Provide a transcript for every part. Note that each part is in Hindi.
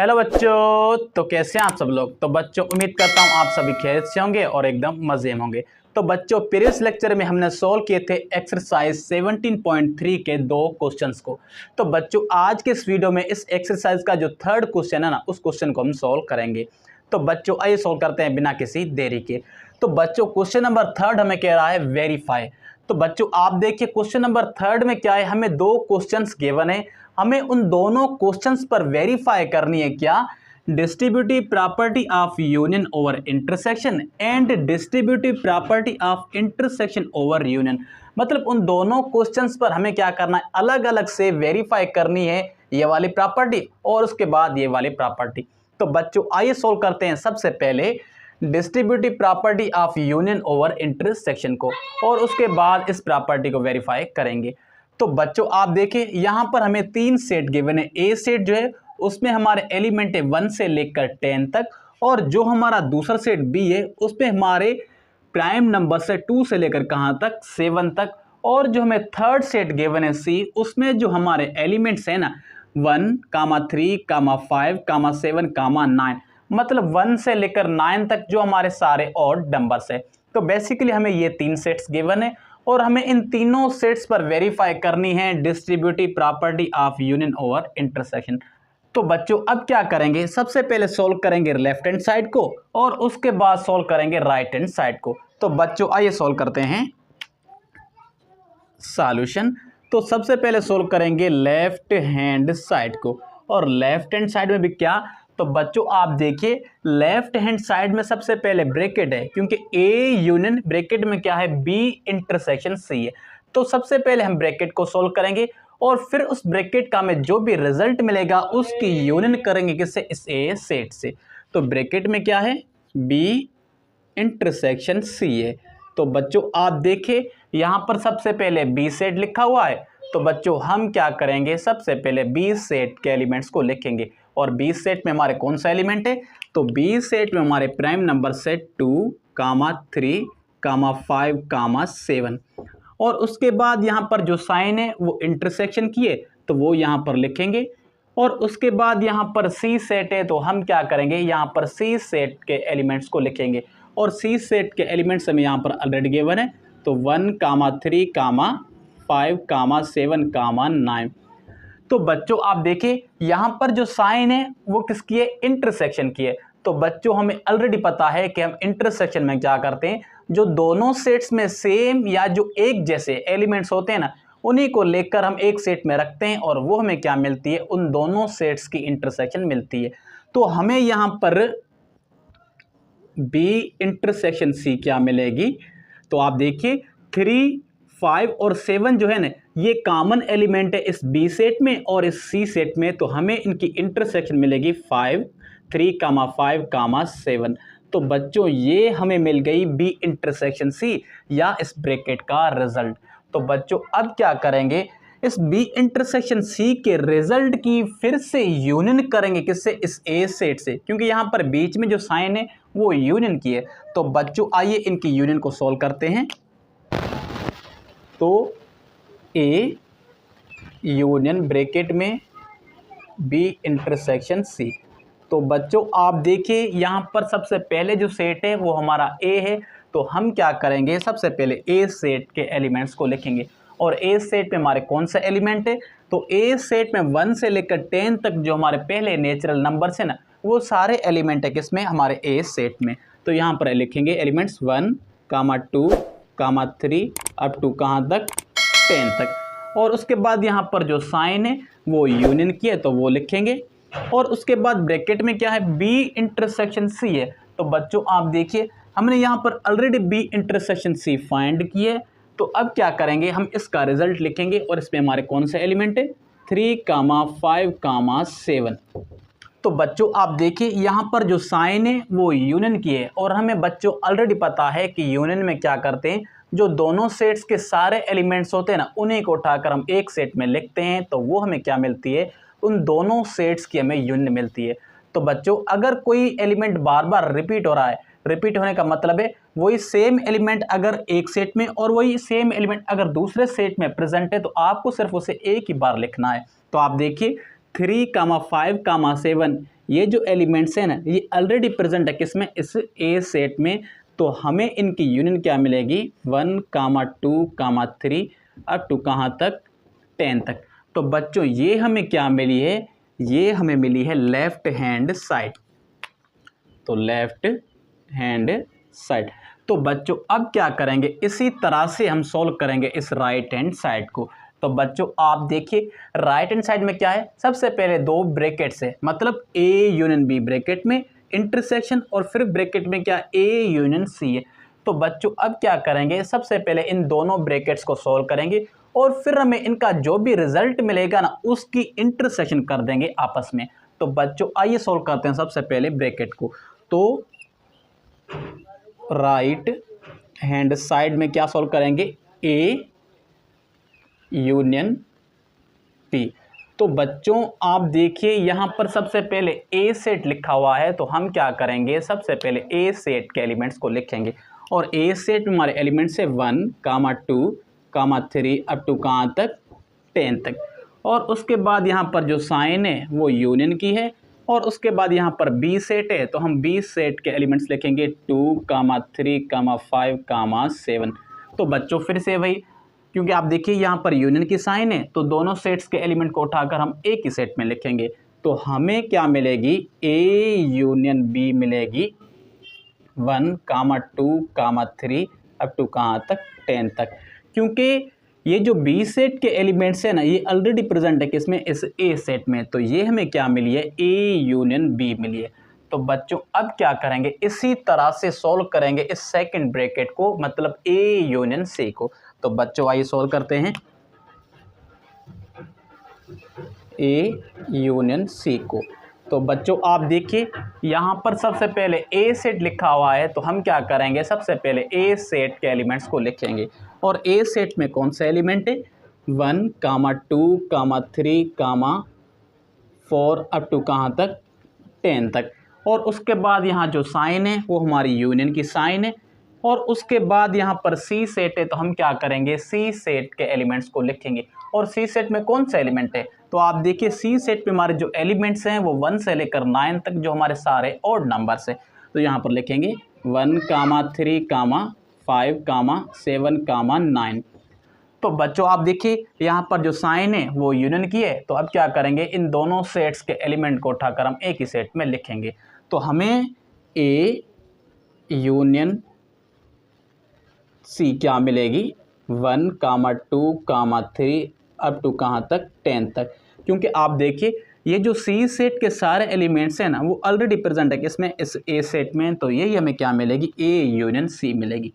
हेलो बच्चों, तो कैसे हैं आप सब लोग। तो बच्चों उम्मीद करता हूं आप सभी खैरियत से होंगे और एकदम मजे में होंगे। तो बच्चों प्रीवियस लेक्चर में हमने सॉल्व किए थे एक्सरसाइज 17.3 के दो क्वेश्चंस को। तो बच्चों आज के इस वीडियो में इस एक्सरसाइज का जो थर्ड क्वेश्चन है ना, उस क्वेश्चन को हम सॉल्व करेंगे। तो बच्चों आइए सॉल्व करते हैं बिना किसी देरी के। तो बच्चों क्वेश्चन नंबर थर्ड हमें कह रहा है वेरीफाई। तो बच्चों आप देखिए क्वेश्चन नंबर थर्ड में क्या है, हमें दो क्वेश्चंस गिवन है, हमें उन दोनों क्वेश्चंस पर वेरीफाई करनी है क्या, distributive property of union over intersection and distributive property of intersection over union. मतलब उन दोनों क्वेश्चंस पर हमें क्या करना है, अलग अलग से वेरीफाई करनी है ये वाली प्रॉपर्टी और उसके बाद ये वाली प्रॉपर्टी। तो बच्चों आइए सोल्व करते हैं सबसे पहले distributive property of union over intersection को और उसके बाद इस प्रॉपर्टी को वेरीफाई करेंगे। तो बच्चों आप देखिए यहाँ पर हमें तीन सेट गिवन है। ए सेट जो है उसमें हमारे एलिमेंट है 1 से लेकर 10 तक, और जो हमारा दूसरा सेट बी है उसमें हमारे प्राइम नंबर से 2 से लेकर कहाँ तक 7 तक, और जो हमें थर्ड सेट गिवन है सी, उसमें जो हमारे एलिमेंट्स है ना 1, 3, 5, 7, 9, मतलब 1 से लेकर 9 तक जो हमारे सारे ऑड नंबर्स है। तो बेसिकली हमें ये तीन सेट्स गिवन है और हमें इन तीनों सेट्स पर वेरीफाई करनी है distributive property of union over intersection. तो बच्चों अब क्या करेंगे, सबसे पहले सॉल्व करेंगे लेफ्ट हैंड साइड को और उसके बाद सॉल्व करेंगे राइट हैंड साइड को। तो बच्चों आइए सॉल्व करते हैं सॉल्यूशन। तो सबसे पहले सॉल्व करेंगे लेफ्ट हैंड साइड को, और लेफ्ट हैंड साइड में भी क्या, तो बच्चों आप देखिए लेफ्ट हैंड साइड में सबसे पहले ब्रैकेट है, क्योंकि ए यूनियन ब्रैकेट में क्या है बी इंटरसेक्शन सी है। तो सबसे पहले हम ब्रैकेट को सॉल्व करेंगे और फिर उस ब्रैकेट का हमें जो भी रिजल्ट मिलेगा उसकी यूनियन करेंगे किससे, इस ए सेट से। तो ब्रैकेट में क्या है बी इंटरसेक्शन सी है। तो बच्चों आप देखिए यहां पर सबसे पहले बी सेट लिखा हुआ है। तो बच्चों हम क्या करेंगे, सबसे पहले बी सेट के एलिमेंट्स को लिखेंगे, और बी सेट में हमारे कौन सा एलिमेंट है, तो बी सेट में हमारे प्राइम नंबर सेट 2, 3, 5, 7, और उसके बाद यहाँ पर जो साइन है वो इंटरसेक्शन की है तो वो यहाँ पर लिखेंगे, और उसके बाद यहाँ पर सी सेट है तो हम क्या करेंगे, यहाँ पर सी सेट के एलिमेंट्स को लिखेंगे, और सी सेट के एलिमेंट्स हमें यहाँ पर ऑलरेडी गिवन है। तो 1, 3, 5, 7, 9। तो बच्चों आप देखिए यहाँ पर जो साइन है वो किसकी है, इंटरसेक्शन की है। तो बच्चों हमें ऑलरेडी पता है कि हम इंटरसेक्शन में क्या करते हैं, जो दोनों सेट्स में सेम या जो एक जैसे एलिमेंट्स होते हैं ना, उन्हीं को लेकर हम एक सेट में रखते हैं और वो हमें क्या मिलती है, उन दोनों सेट्स की इंटरसेक्शन मिलती है। तो हमें यहाँ पर बी इंटरसेक्शन सी क्या मिलेगी, तो आप देखिए 3, 5 और 7 जो है ना ये कॉमन एलिमेंट है इस बी सेट में और इस सी सेट में, तो हमें इनकी इंटरसेक्शन मिलेगी 5, 3, 5, 7। तो बच्चों ये हमें मिल गई बी इंटरसेक्शन सी या इस ब्रैकेट का रिजल्ट। तो बच्चों अब क्या करेंगे, इस बी इंटरसेक्शन सी के रिजल्ट की फिर से यूनियन करेंगे किससे, इस ए सेट से, क्योंकि यहाँ पर बीच में जो साइन है वो यूनियन की है। तो बच्चों आइए इनकी यूनियन को सॉल्व करते हैं। तो ए यूनियन ब्रैकेट में बी इंटरसेक्शन सी। तो बच्चों आप देखिए यहाँ पर सबसे पहले जो सेट है वो हमारा ए है, तो हम क्या करेंगे, सबसे पहले ए सेट के एलिमेंट्स को लिखेंगे, और ए सेट में हमारे कौन सा एलिमेंट है, तो ए सेट में 1 से लेकर 10 तक जो हमारे पहले नेचुरल नंबर्स है ना वो सारे एलिमेंट है किसमें, हमारे ए सेट में। तो यहाँ पर लिखेंगे एलिमेंट्स 1, 2, 3 अप टू कहाँ तक 10 तक, और उसके बाद यहाँ पर जो साइन है वो यूनियन की है तो वो लिखेंगे, और उसके बाद ब्रैकेट में क्या है बी इंटरसेक्शन सी है। तो बच्चों आप देखिए हमने यहाँ पर already B intersection C find की है। तो अब क्या करेंगे, हम इसका रिजल्ट लिखेंगे, और इसमें हमारे कौन सा एलिमेंट है 3, 5, 7। तो बच्चों आप देखिए यहाँ पर जो साइन है वो यूनियन की है, और हमें बच्चों ऑलरेडी पता है कि यूनियन में क्या करते हैं, जो दोनों सेट्स के सारे एलिमेंट्स होते हैं ना उन्हीं को उठाकर हम एक सेट में लिखते हैं, तो वो हमें क्या मिलती है, उन दोनों सेट्स की हमें यूनियन मिलती है। तो बच्चों अगर कोई एलिमेंट बार बार रिपीट हो रहा है, रिपीट होने का मतलब है वही सेम एलिमेंट अगर एक सेट में और वही सेम एलिमेंट अगर दूसरे सेट में प्रेजेंट है तो आपको सिर्फ उसे एक ही बार लिखना है। तो आप देखिए 3,5,7 ये जो एलिमेंट्स हैं ना ये ऑलरेडी प्रेजेंट है किसमें, इस ए सेट में। तो हमें इनकी यूनियन क्या मिलेगी, 1,2,3 अप टू कहाँ तक, 10 तक। तो बच्चों ये हमें क्या मिली है, ये हमें मिली है लेफ्ट हैंड साइड। तो लेफ्ट हैंड साइड। तो बच्चों अब क्या करेंगे, इसी तरह से हम सोल्व करेंगे इस राइट हैंड साइड को। तो बच्चों आप देखिए राइट हैंड साइड में क्या है, सबसे पहले दो ब्रैकेट्स है, मतलब ए यूनियन बी ब्रैकेट में इंटरसेक्शन और फिर ब्रैकेट में क्या ए यूनियन सी है। तो बच्चों अब क्या करेंगे, सबसे पहले इन दोनों ब्रैकेट्स को सोल्व करेंगे और फिर हमें इनका जो भी रिजल्ट मिलेगा ना उसकी इंटरसेक्शन कर देंगे आपस में। तो बच्चों आइए सोल्व करते हैं सबसे पहले ब्रैकेट को। तो राइट हैंड साइड में क्या सोल्व करेंगे, ए यूनियन पी। तो बच्चों आप देखिए यहाँ पर सबसे पहले ए सेट लिखा हुआ है, तो हम क्या करेंगे, सबसे पहले ए सेट के एलिमेंट्स को लिखेंगे। और ए सेट में हमारे एलिमेंट्स है 1,2,3 अप टू कहाँ तक, 10 तक। और उसके बाद यहाँ पर जो साइन है वो यूनियन की है। और उसके बाद यहाँ पर बी सेट है, तो हम बी सेट के एलिमेंट्स लिखेंगे 2,3,5,7। तो बच्चों फिर से वही, क्योंकि आप देखिए यहाँ पर यूनियन की साइन है तो दोनों सेट्स के एलिमेंट को उठाकर हम एक ही सेट में लिखेंगे। तो हमें क्या मिलेगी, ए यूनियन बी मिलेगी 1,2,3 अप टू कहाँ तक, 10 तक। क्योंकि ये जो बी सेट के एलिमेंट्स है ना ये ऑलरेडी प्रेजेंट है किसमें, इस ए सेट में। तो ये हमें क्या मिली है, ए यूनियन बी मिली है। तो बच्चों अब क्या करेंगे, इसी तरह से सॉल्व करेंगे इस सेकंड ब्रैकेट को, मतलब ए यूनियन सी को। तो बच्चों आइए सॉल्व करते हैं ए यूनियन सी को। तो बच्चों आप देखिए यहाँ पर सबसे पहले ए सेट लिखा हुआ है, तो हम क्या करेंगे, सबसे पहले ए सेट के एलिमेंट्स को लिखेंगे। और ए सेट में कौन सा एलिमेंट है, 1,2,3,4 अप टू कहाँ तक, 10 तक। और उसके बाद यहाँ जो साइन है वो हमारी यूनियन की साइन है। और उसके बाद यहाँ पर सी सेट है, तो हम क्या करेंगे, सी सेट के एलिमेंट्स को लिखेंगे। और सी सेट में कौन सा एलिमेंट है, तो आप देखिए सी सेट में हमारे जो एलिमेंट्स हैं वो 1 से लेकर 9 तक जो हमारे सारे ऑड नंबर्स हैं। तो यहाँ पर लिखेंगे 1,3,5,7,9। तो बच्चों आप देखिए यहाँ पर जो साइन है वो यूनियन की है। तो अब क्या करेंगे, इन दोनों सेट्स के एलिमेंट को उठाकर हम एक ही सेट में लिखेंगे। तो हमें ए यूनियन सी क्या मिलेगी, 1,2,3 अप टू कहाँ तक, 10 तक। क्योंकि आप देखिए ये जो सी सेट के सारे एलिमेंट्स हैं ना वो ऑलरेडी प्रेजेंट है किसमें, इस ए सेट में। तो यही हमें क्या मिलेगी, ए यूनियन सी मिलेगी।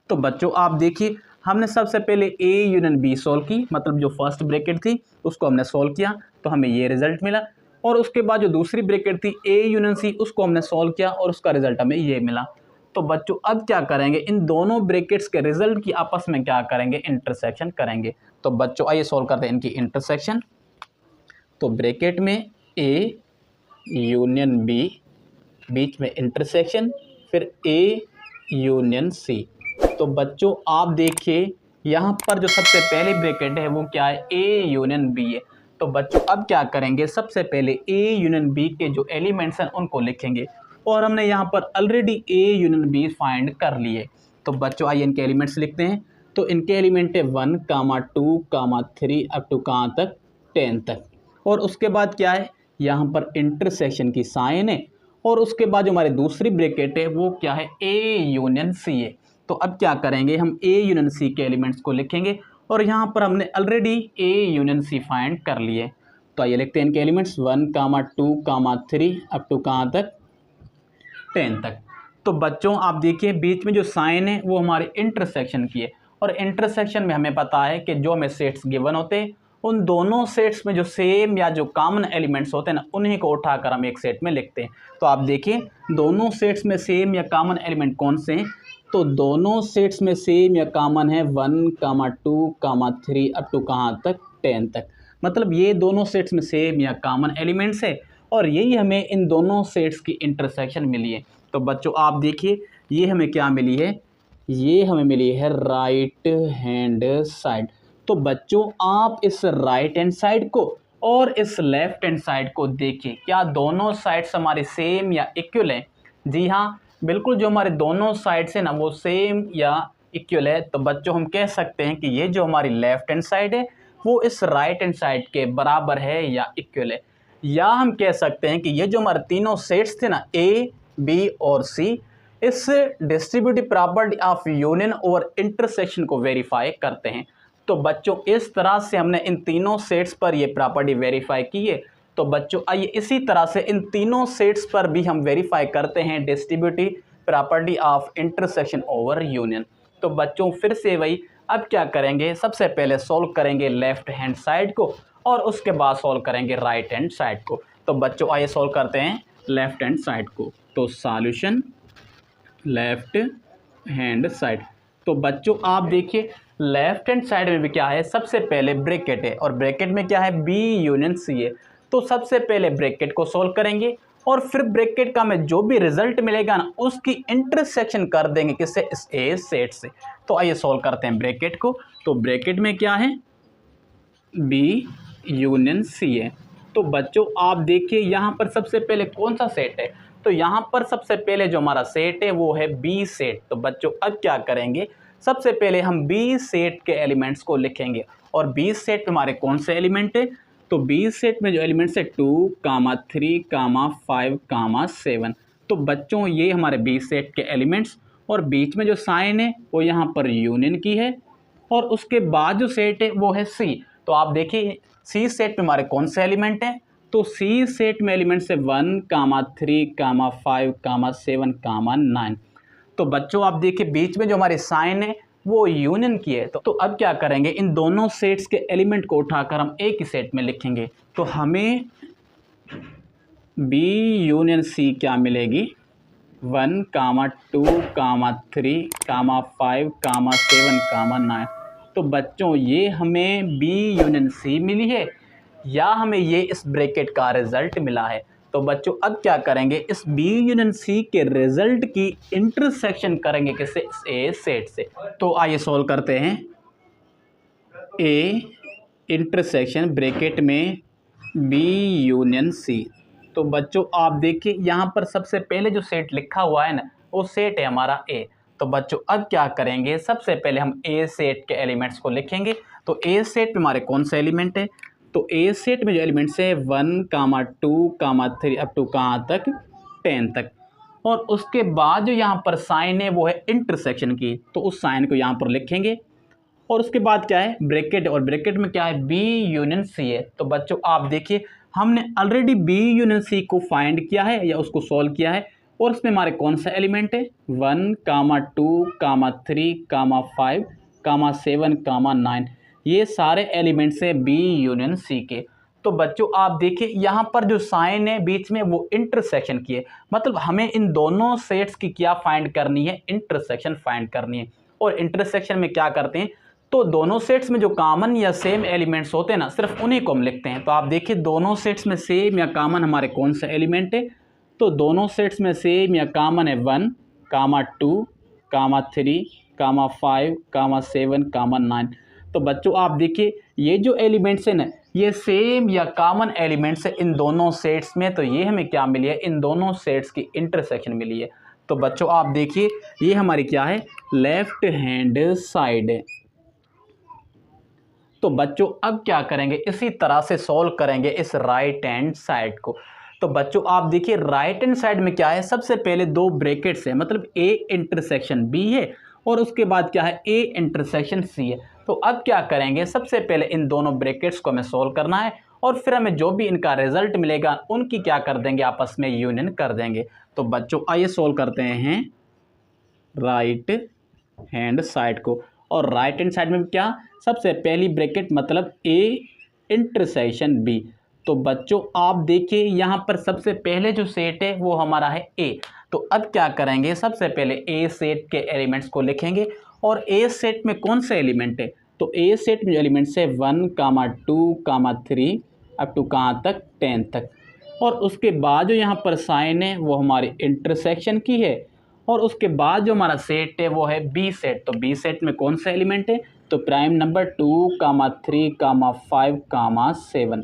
तो बच्चों आप देखिए हमने सबसे पहले ए यूनियन बी सॉल्व की, मतलब जो फर्स्ट ब्रैकेट थी उसको हमने सॉल्व किया तो हमें ये रिजल्ट मिला। और उसके बाद जो दूसरी ब्रैकेट थी ए यूनियन सी उसको हमने सॉल्व किया और उसका रिजल्ट हमें ये मिला। तो बच्चों अब क्या करेंगे, इन दोनों ब्रैकेट्स के रिजल्ट की आपस में क्या करेंगे, इंटरसेक्शन करेंगे। तो बच्चों आइए सॉल्व करते हैं इनकी इंटरसेक्शन। तो ब्रैकेट में ए यूनियन बी, बीच में इंटरसेक्शन, फिर ए यूनियन सी। तो बच्चों आप देखिए यहाँ पर जो सबसे पहले ब्रैकेट है वो क्या है, ए यूनियन बी है। तो बच्चों अब क्या करेंगे, सबसे पहले ए यूनियन बी के जो एलिमेंट्स हैं उनको लिखेंगे। और हमने यहाँ पर already A union B find कर लिए। तो बच्चों आइए इनके एलिमेंट्स लिखते हैं। तो इनके एलिमेंट है 1,2,3 अप टू कहाँ तक, 10 तक। और उसके बाद क्या है, यहाँ पर इंटरसेक्शन की साइन है। और उसके बाद जो हमारी दूसरी ब्रैकेट है वो क्या है, ए यूनियन सी है। तो अब क्या करेंगे, हम ए यूनियन सी के एलिमेंट्स को लिखेंगे। और यहाँ पर हमने already A union C find कर लिए। तो आइए लिखते हैं इनके एलिमेंट्स 1,2,3 अप टू कहाँ तक, 10 तक। तो बच्चों आप देखिए बीच में जो साइन है वो हमारे इंटरसेक्शन की है। और इंटरसेक्शन में हमें पता है कि जो हमें सेट्स गिवन होते हैं उन दोनों सेट्स में जो सेम या जो कॉमन एलिमेंट्स होते हैं ना उन्हीं को उठाकर हम एक सेट में लिखते हैं। तो आप देखिए दोनों सेट्स में सेम या कॉमन एलिमेंट कौन से हैं, तो दोनों सेट्स में सेम या कॉमन है 1,2,3 अप टू कहाँ तक, 10 तक। मतलब ये दोनों सेट्स में सेम या कॉमन एलिमेंट्स है और यही हमें इन दोनों सेट्स की इंटरसेक्शन मिली है। तो बच्चों आप देखिए ये हमें क्या मिली है, ये हमें मिली है राइट हैंड साइड। तो बच्चों आप इस राइट हैंड साइड को और इस लेफ्ट हैंड साइड को देखिए, क्या दोनों साइड्स हमारे सेम या इक्वल हैं? जी हाँ, बिल्कुल, जो हमारे दोनों साइड्स हैं ना वो सेम या इक्वल है। तो बच्चों हम कह सकते हैं कि ये जो हमारी लेफ्ट हैंड साइड है वो इस राइट हैंड साइड के बराबर है या इक्वल है। या हम कह सकते हैं कि ये जो हमारे तीनों सेट्स थे ना, ए, बी और सी, इस डिस्ट्रीब्यूटिव प्रॉपर्टी ऑफ यूनियन और इंटरसेक्शन को वेरीफाई करते हैं। तो बच्चों इस तरह से हमने इन तीनों सेट्स पर ये प्रॉपर्टी वेरीफाई की है। तो बच्चों आइए इसी तरह से इन तीनों सेट्स पर भी हम वेरीफाई करते हैं distributive property of intersection over union. तो बच्चों फिर से वही, अब क्या करेंगे, सबसे पहले सॉल्व करेंगे लेफ्ट हैंड साइड को और उसके बाद सॉल्व करेंगे राइट हैंड साइड को। तो बच्चों आइए सॉल्व करते हैं लेफ्ट हैंड साइड को। तो सॉल्यूशन लेफ्ट हैंड साइड। तो बच्चों आप देखिए लेफ्ट हैंड साइड में भी क्या है, सबसे पहले ब्रैकेट है और ब्रैकेट में क्या है, बी यूनियन सी है। तो सबसे पहले ब्रैकेट को सॉल्व करेंगे और फिर ब्रैकेट का हमें जो भी रिजल्ट मिलेगा ना उसकी इंटरसेक्शन कर देंगे किससे, इस ए सेट से। तो आइए सॉल्व करते हैं ब्रैकेट को। तो ब्रैकेट में क्या है, बी यूनियन सी है। तो बच्चों आप देखिए यहाँ पर सबसे पहले कौन सा सेट है, तो यहाँ पर सबसे पहले जो हमारा सेट है वो है बी सेट। तो बच्चों अब क्या करेंगे, सबसे पहले हम बी सेट के एलिमेंट्स को लिखेंगे और बी सेट में हमारे कौन से एलिमेंट है, तो बी सेट में जो एलिमेंट्स है 2, 3, 5, 7। तो बच्चों ये हमारे बी सेट के एलिमेंट्स, और बीच में जो साइन है वो यहाँ पर यूनियन की है, और उसके बाद जो सेट है वो है सी। तो आप देखिए सी सेट में हमारे कौन से एलिमेंट हैं, तो सी सेट में एलिमेंट्स है 1, 3, 5, 7, 9। तो बच्चों आप देखिए बीच में जो हमारी साइन है वो यूनियन की है। तो अब क्या करेंगे, इन दोनों सेट्स के एलिमेंट को उठाकर हम एक ही सेट में लिखेंगे। तो हमें बी यूनियन सी क्या मिलेगी, 1, 2, 3, 5, 7, 9। तो बच्चों ये हमें बी यूनियन सी मिली है या हमें ये इस ब्रैकेट का रिजल्ट मिला है। तो बच्चों अब क्या करेंगे, इस बी यूनियन सी के रिजल्ट की इंटरसेक्शन करेंगे किससे, इस ए सेट से। तो आइए सॉल्व करते हैं। ए इंटरसेक्शन ब्रैकेट में बी यूनियन सी। तो बच्चों आप देखिए यहाँ पर सबसे पहले जो सेट लिखा हुआ है ना वो सेट है हमारा ए। तो बच्चों अब क्या करेंगे, सबसे पहले हम ए सेट के एलिमेंट्स को लिखेंगे। तो ए सेट में हमारे कौन सा एलिमेंट है, तो ए सेट में जो एलिमेंट्स है 1, 2, 3 अप टू कहाँ तक, 10 तक। और उसके बाद जो यहाँ पर साइन है वो है इंटरसेक्शन की, तो उस साइन को यहाँ पर लिखेंगे। और उसके बाद क्या है, ब्रैकेट, और ब्रैकेट में क्या है, बी यूनियन सी है। तो बच्चों आप देखिए हमने ऑलरेडी बी यूनियन सी को फाइंड किया है या उसको सॉल्व किया है, और उसमें हमारे कौन सा एलिमेंट है, 1, 2, 3, 5, 7, 9। ये सारे एलिमेंट्स हैं बी यूनियन सी के। तो बच्चों आप देखिए यहाँ पर जो साइन है बीच में वो इंटरसेक्शन की है, मतलब हमें इन दोनों सेट्स की क्या फाइंड करनी है, इंटरसेक्शन फाइंड करनी है। और इंटरसेक्शन में क्या करते हैं, तो दोनों सेट्स में जो कॉमन या सेम एलिमेंट्स होते हैं ना सिर्फ उन्हीं को हम लिखते हैं। तो आप देखिए दोनों सेट्स में सेम या कॉमन हमारे कौन सा एलिमेंट है, तो दोनों सेट्स में सेम या कॉमन है 1, 2, 3, 5, 7, 9। तो बच्चों आप देखिए ये जो एलिमेंट्स हैं ना ये सेम या कॉमन एलिमेंट्स है इन दोनों सेट्स में। तो ये हमें क्या मिली है, इन दोनों सेट्स की इंटरसेक्शन मिली है। तो बच्चों आप देखिए ये हमारी क्या है, लेफ्ट हैंड साइड है। तो बच्चों अब क्या करेंगे, इसी तरह से सॉल्व करेंगे इस राइट हैंड साइड को। तो बच्चों आप देखिए राइट हैंड साइड में क्या है, सबसे पहले दो ब्रैकेट्स है, मतलब ए इंटरसेक्शन बी है और उसके बाद क्या है, ए इंटरसेक्शन सी है। तो अब क्या करेंगे, सबसे पहले इन दोनों ब्रैकेट्स को हमें सॉल्व करना है और फिर हमें जो भी इनका रिजल्ट मिलेगा उनकी क्या कर देंगे, आपस में यूनियन कर देंगे। तो बच्चों आइए सॉल्व करते हैं राइट हैंड साइड को। और राइट हैंड साइड में क्या, सबसे पहली ब्रैकेट मतलब ए इंटरसेक्शन बी। तो बच्चों आप देखिए यहाँ पर सबसे पहले जो सेट है वो हमारा है ए। तो अब क्या करेंगे, सबसे पहले ए सेट के एलिमेंट्स को लिखेंगे। और ए सेट में कौन सा एलिमेंट है, तो ए सेट में जो एलिमेंट्स है 1, 2, 3 अप टू कहाँ तक, 10 तक। और उसके बाद जो यहाँ पर साइन है वो हमारी इंटरसेक्शन की है। और उसके बाद जो हमारा सेट है वो है बी सेट। तो बी सेट में कौन सा एलिमेंट है, तो प्राइम नंबर 2, 3, 5, 7।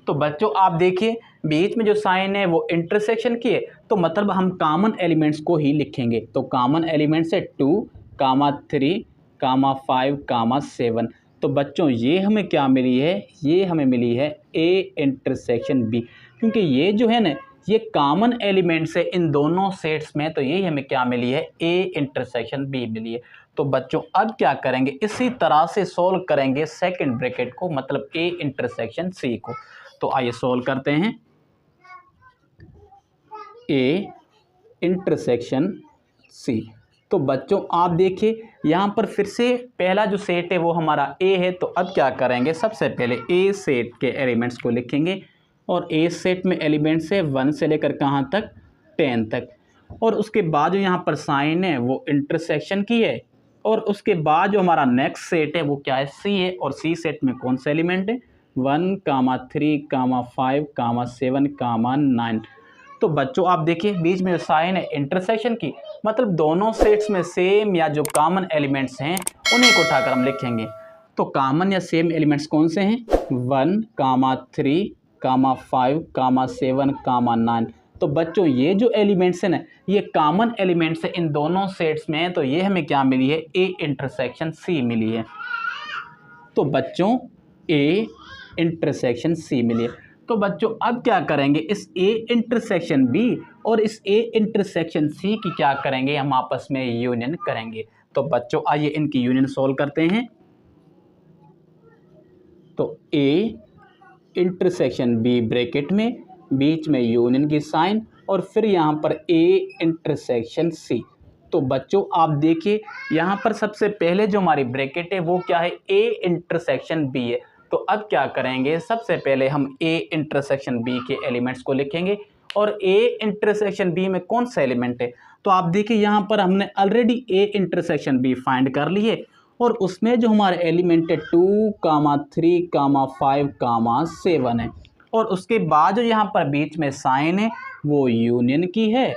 तो बच्चों आप देखिए बीच में जो साइन है वो इंटरसेक्शन की है, तो मतलब हम कॉमन एलिमेंट्स को ही लिखेंगे। तो कॉमन एलिमेंट्स है 2, 3, 5, 7। तो बच्चों ये हमें क्या मिली है, ये हमें मिली है ए इंटरसेक्शन बी, क्योंकि ये जो है ना ये कॉमन एलिमेंट्स है इन दोनों सेट्स में, तो यही हमें क्या मिली है, ए इंटरसेक्शन बी मिली है। तो बच्चों अब क्या करेंगे, इसी तरह से सॉल्व करेंगे सेकंड ब्रैकेट को, मतलब ए इंटरसेक्शन सी को। तो आइए सॉल्व करते हैं। A intersection C. तो बच्चों आप देखिए यहाँ पर फिर से पहला जो सेट है वो हमारा ए है। तो अब क्या करेंगे, सबसे पहले ए सेट के एलिमेंट्स को लिखेंगे, और ए सेट में एलिमेंट्स है 1 से लेकर कहाँ तक, 10 तक। और उसके बाद जो यहाँ पर साइन है वो इंटरसेक्शन की है, और उसके बाद जो हमारा नेक्स्ट सेट है वो क्या है, सी है। और सी सेट में कौन सा एलिमेंट है, 1, 3, 5, 7, 9। तो बच्चों आप देखिए बीच में जो साइन है इंटरसेक्शन की, मतलब दोनों सेट्स में सेम या जो कॉमन एलिमेंट्स हैं उन्हीं को उठाकर हम लिखेंगे। तो कॉमन या सेम एलिमेंट्स कौन से हैं, 1, 3, 5, 7, 9। तो बच्चों ये जो एलिमेंट्स हैं ना ये कॉमन एलिमेंट्स है इन दोनों सेट्स में, तो ये हमें क्या मिली है, ए इंटरसेक्शन सी मिली है। तो बच्चों ए इंटरसेक्शन सी मिली है। तो बच्चों अब क्या करेंगे, इस ए इंटरसेक्शन बी और इस ए इंटरसेक्शन सी की क्या करेंगे, हम आपस में यूनियन करेंगे। तो बच्चों आइए इनकी यूनियन सॉल्व करते हैं। तो ए इंटरसेक्शन बी ब्रैकेट में, बीच में यूनियन की साइन, और फिर यहाँ पर ए इंटरसेक्शन सी। तो बच्चों आप देखिए यहाँ पर सबसे पहले जो हमारी ब्रैकेट है वो क्या है, ए इंटरसेक्शन बी है। तो अब क्या करेंगे, सबसे पहले हम ए इंटरसेक्शन बी के एलिमेंट्स को लिखेंगे, और ए इंटरसेक्शन बी में कौन सा एलिमेंट है, तो आप देखिए यहाँ पर हमने already A intersection B find कर ली है, और उसमें जो हमारे एलिमेंट है 2, 3, 5, 7 है, और उसके बाद जो यहाँ पर बीच में साइन है वो यूनियन की है,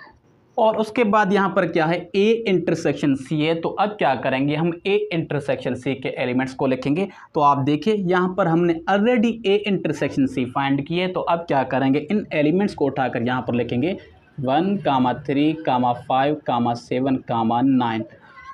और उसके बाद यहाँ पर क्या है, ए इंटरसेक्शन सी है। तो अब क्या करेंगे, हम ए इंटरसेक्शन सी के एलिमेंट्स को लिखेंगे। तो आप देखिए यहाँ पर हमने already A intersection C find की है, तो अब क्या करेंगे, इन एलिमेंट्स को उठाकर यहाँ पर लिखेंगे 1, 3, 5, 7, 9।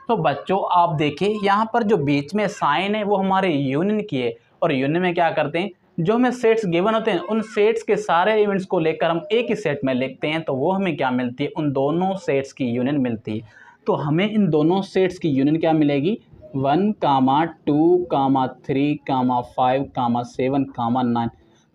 तो बच्चों आप देखिए यहाँ पर जो बीच में साइन है वो हमारे यूनियन की है, और यूनियन में क्या करते हैं, जो हमें सेट्स गिवन होते हैं उन सेट्स के सारे एलिमेंट्स को लेकर हम एक ही सेट में लिखते हैं, तो वो हमें क्या मिलती है, उन दोनों सेट्स की यूनियन मिलती है। तो हमें इन दोनों सेट्स की यूनियन क्या मिलेगी, 1, 2, 3, 5, 7, 9।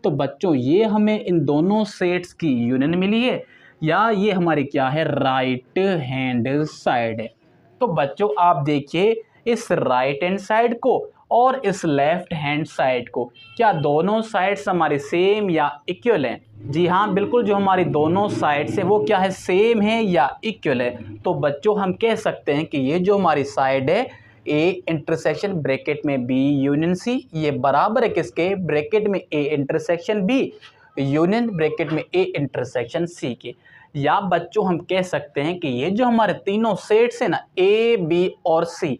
तो बच्चों ये हमें इन दोनों सेट्स की यूनियन मिली है, या ये हमारी क्या है, राइट हैंड साइड है। तो बच्चों आप देखिए इस राइट हैंड साइड को और इस लेफ्ट हैंड साइड को, क्या दोनों साइड्स हमारी सेम या इक्वल हैं? जी हाँ बिल्कुल, जो हमारी दोनों साइड्स है वो क्या है, सेम है या इक्वल है। तो बच्चों हम कह सकते हैं कि ये जो हमारी साइड है ए इंटरसेक्शन ब्रैकेट में बी यूनियन सी, ये बराबर है किसके, ब्रैकेट में A intersection B union bracket में ए इंटरसेक्शन सी के। या बच्चों हम कह सकते हैं कि ये जो हमारे तीनों सेट्स हैं ना, ए बी और सी,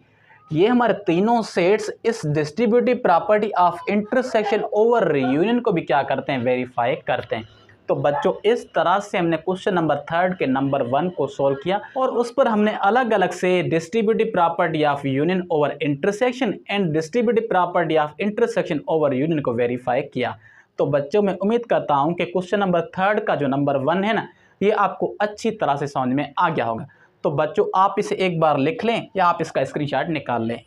ये हमारे तीनों सेट्स इस distributive property of intersection over union को भी क्या करते हैं, वेरीफाई करते हैं। तो बच्चों इस तरह से हमने क्वेश्चन नंबर 3 के नंबर 1 को सॉल्व किया, और उस पर हमने अलग अलग से distributive property of union over intersection and distributive property of intersection over union को वेरीफाई किया। तो बच्चों मैं उम्मीद करता हूं कि क्वेश्चन नंबर 3 का जो नंबर 1 है ना, ये आपको अच्छी तरह से समझ में आ गया होगा। तो बच्चों आप इसे एक बार लिख लें या आप इसका स्क्रीनशॉट निकाल लें।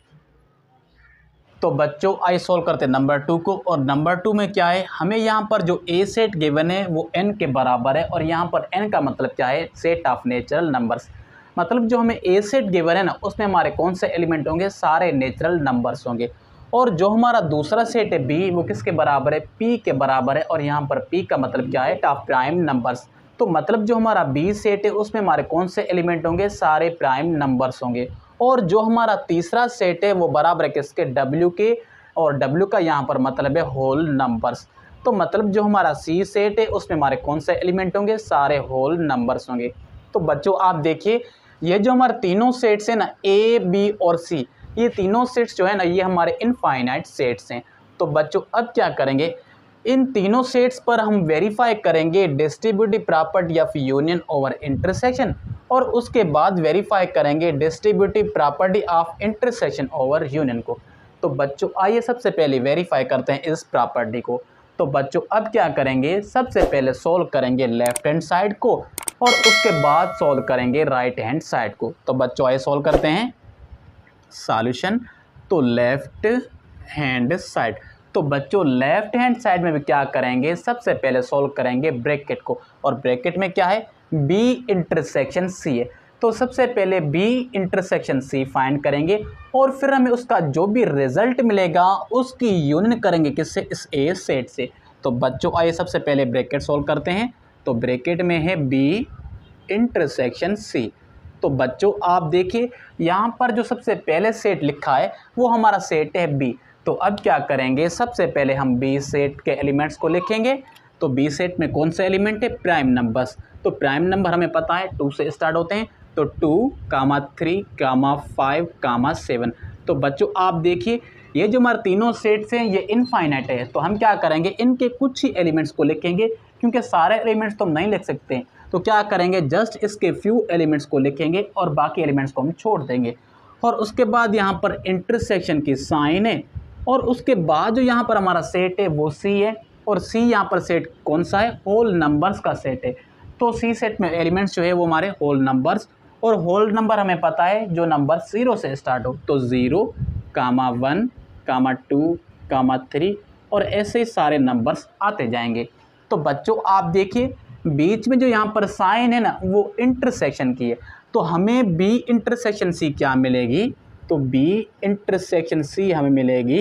तो बच्चों आइए सॉल्व करते हैं नंबर 2 को, और नंबर 2 में क्या है, हमें यहाँ पर जो ए सेट गिवन है वो n के बराबर है, और यहाँ पर n का मतलब क्या है, सेट ऑफ नेचुरल नंबर्स। मतलब जो हमें ए सेट गिवन है ना उसमें हमारे कौन से एलिमेंट होंगे, सारे नेचुरल नंबर्स होंगे। और जो हमारा दूसरा सेट है बी, वो किसके बराबर है, p के बराबर है, और यहाँ पर p का मतलब क्या है, टॉप प्राइम नंबर्स। तो मतलब जो हमारा बी सेट है उसमें हमारे कौन से एलिमेंट होंगे, सारे प्राइम नंबर्स होंगे। और जो हमारा तीसरा सेट है वो बराबर है किसके, W के, और W का यहाँ पर मतलब है होल नंबर्स। तो मतलब जो हमारा सी सेट है उसमें हमारे कौन से एलिमेंट होंगे, सारे होल नंबर्स होंगे। तो बच्चों आप देखिए ये जो हमारे तीनों सेट्स हैं ना, ए बी और सी, ये तीनों सेट्स जो है ना ये हमारे इनफाइनाइट सेट्स हैं। तो बच्चों अब क्या करेंगे, इन तीनों सेट्स पर हम वेरीफाई करेंगे distributive property of union over intersection, और उसके बाद वेरीफाई करेंगे distributive property of intersection over union को। तो बच्चों आइए सबसे पहले वेरीफाई करते हैं इस प्रॉपर्टी को। तो बच्चों अब क्या करेंगे, सबसे पहले सोल्व करेंगे लेफ्ट हैंड साइड को और उसके बाद सोल्व करेंगे राइट हैंड साइड को। तो बच्चों आइए सोल्व करते हैं सॉल्यूशन। तो लेफ्ट हैंड साइड, तो बच्चों लेफ्ट हैंड साइड में भी क्या करेंगे, सबसे पहले सोल्व करेंगे ब्रैकेट को, और ब्रैकेट में क्या है, बी इंटरसेक्शन सी है। तो सबसे पहले बी इंटरसेक्शन सी फाइंड करेंगे और फिर हमें उसका जो भी रिजल्ट मिलेगा उसकी यूनियन करेंगे किससे, इस ए सेट से। तो बच्चों आइए सबसे पहले ब्रैकेट सोल्व करते हैं। तो ब्रैकेट में है बी इंटरसेक्शन सी। तो बच्चों आप देखिए यहाँ पर जो सबसे पहले सेट लिखा है वो हमारा सेट है बी। तो अब क्या करेंगे, सबसे पहले हम बी सेट के एलिमेंट्स को लिखेंगे। तो बी सेट में कौन सा एलिमेंट है, प्राइम नंबर्स। तो प्राइम नंबर हमें पता है 2 से स्टार्ट होते हैं, तो 2, 3, 5, 7। तो बच्चों आप देखिए ये जो हमारे तीनों सेट्स हैं ये इनफाइनाइट है, तो हम क्या करेंगे, इनके कुछ ही एलिमेंट्स को लिखेंगे, क्योंकि सारे एलिमेंट्स तो हम नहीं लिख सकते। तो क्या करेंगे, जस्ट इसके फ्यू एलिमेंट्स को लिखेंगे और बाकी एलिमेंट्स को हम छोड़ देंगे। और उसके बाद यहाँ पर इंटरसेक्शन की साइन है, और उसके बाद जो यहाँ पर हमारा सेट है वो सी है, और सी यहाँ पर सेट कौन सा है, होल नंबर्स का सेट है। तो सी सेट में एलिमेंट्स जो है वो हमारे होल नंबर्स, और होल नंबर हमें पता है जो नंबर 0 से स्टार्ट हो, तो 0, 1, 2, 3 और ऐसे ही सारे नंबर्स आते जाएंगे। तो बच्चों आप देखिए बीच में जो यहाँ पर साइन है ना वो इंटरसेक्शन की है, तो हमें बी इंटरसेक्शन सी क्या मिलेगी, तो बी इंटरसेक्शन सी हमें मिलेगी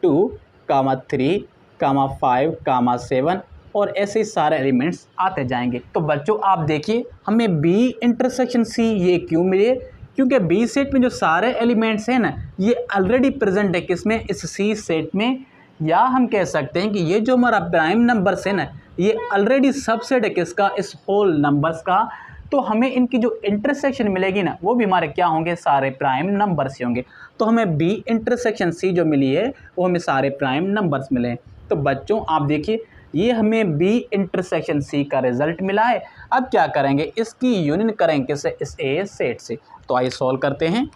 2, 3, 5, 7 और ऐसे ही सारे एलिमेंट्स आते जाएंगे। तो बच्चों आप देखिए हमें बी इंटरसेक्शन सी ये क्यों मिले, क्योंकि बी सेट में जो सारे एलिमेंट्स हैं ना ये ऑलरेडी प्रेजेंट है किसमें, इस सी सेट में। या हम कह सकते हैं कि ये जो हमारा प्राइम नंबर्स है ना ये ऑलरेडी सबसेट है किसका, इस होल नंबर्स का। तो हमें इनकी जो इंटरसेक्शन मिलेगी ना वो भी हमारे क्या होंगे, सारे प्राइम नंबर्स ही होंगे। तो हमें बी इंटरसेक्शन सी जो मिली है वो हमें सारे प्राइम नंबर्स मिले हैं। तो बच्चों आप देखिए ये हमें बी इंटरसेक्शन सी का रिजल्ट मिला है। अब क्या करेंगे, इसकी यूनियन करेंगे किससे, इस ए सेट से। तो आइए सॉल्व करते हैं।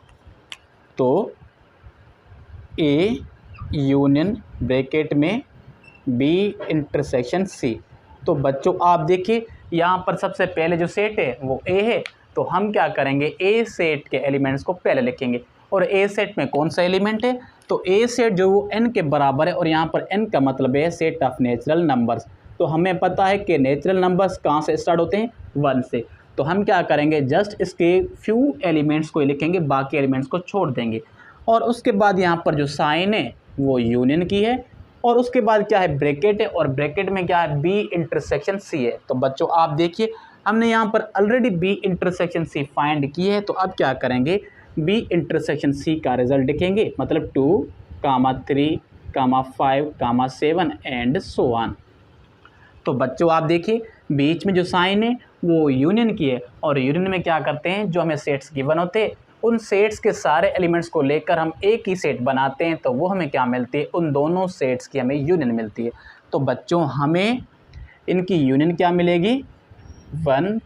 तो ए यूनियन ब्रैकेट में बी इंटरसेक्शन सी। तो बच्चों आप देखिए यहाँ पर सबसे पहले जो सेट है वो ए है, तो हम क्या करेंगे, ए सेट के एलिमेंट्स को पहले लिखेंगे। और ए सेट में कौन सा एलिमेंट है, तो ए सेट जो वो n के बराबर है, और यहाँ पर n का मतलब है सेट ऑफ नेचुरल नंबर्स। तो हमें पता है कि नेचुरल नंबर्स कहाँ से स्टार्ट होते हैं, 1 से। तो हम क्या करेंगे, जस्ट इसके फ्यू एलिमेंट्स को लिखेंगे, बाकी एलिमेंट्स को छोड़ देंगे। और उसके बाद यहाँ पर जो साइन है वो यूनियन की है, और उसके बाद क्या है, ब्रैकेट है, और ब्रैकेट में क्या है, बी इंटरसेक्शन सी है। तो बच्चों आप देखिए हमने यहाँ पर already B intersection C find की है। तो अब क्या करेंगे, बी इंटरसेक्शन सी का रिजल्ट लिखेंगे, मतलब 2, 3, 5, 7 एंड सो ऑन। तो बच्चों आप देखिए बीच में जो साइन है वो यूनियन की है, और यूनियन में क्या करते हैं, जो हमें सेट्स गिवन होते हैं उन सेट्स के सारे एलिमेंट्स को लेकर हम एक ही सेट बनाते हैं, तो वो हमें क्या मिलती है, उन दोनों सेट्स की हमें यूनियन मिलती है। तो बच्चों हमें इनकी यूनियन क्या मिलेगी, 1,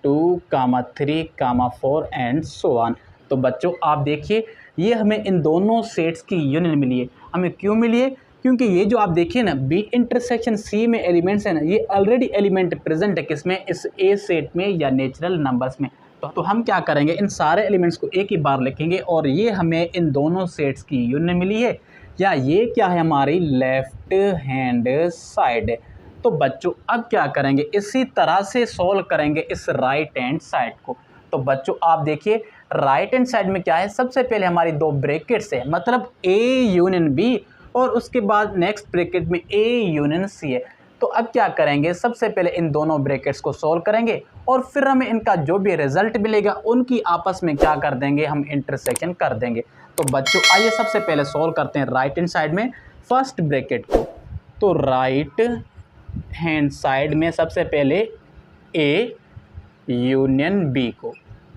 2, 3, 4 एंड सो ऑन। तो बच्चों आप देखिए ये हमें इन दोनों सेट्स की यूनियन मिली है। हमें क्यों मिली है, क्योंकि ये जो आप देखिए ना बी इंटरसेक्शन सी में एलिमेंट्स है ना ये ऑलरेडी एलिमेंट प्रेजेंट है किसमें, इस ए सेट में या नेचुरल नंबर्स में। तो हम क्या करेंगे, इन सारे एलिमेंट्स को एक ही बार लिखेंगे, और ये हमें इन दोनों सेट्स की यूनियन मिली है, या ये क्या है, हमारी लेफ्ट हैंड साइड है। तो बच्चों अब क्या करेंगे, इसी तरह से सॉल्व करेंगे इस राइट हैंड साइड को। तो बच्चों आप देखिए राइट हैंड साइड में क्या है, सबसे पहले हमारी 2 ब्रैकेट्स है, मतलब ए यूनियन बी, और उसके बाद नेक्स्ट ब्रैकेट में ए यूनियन सी है। तो अब क्या करेंगे, सबसे पहले इन दोनों ब्रैकेट्स को सॉल्व करेंगे, और फिर हमें इनका जो भी रिजल्ट मिलेगा उनकी आपस में क्या कर देंगे, हम इंटरसेक्शन कर देंगे। तो बच्चों आइए सबसे पहले सॉल्व करते हैं राइट हैंड साइड में फर्स्ट ब्रैकेट को। तो राइट हैंड साइड में सबसे पहले ए यूनियन बी को।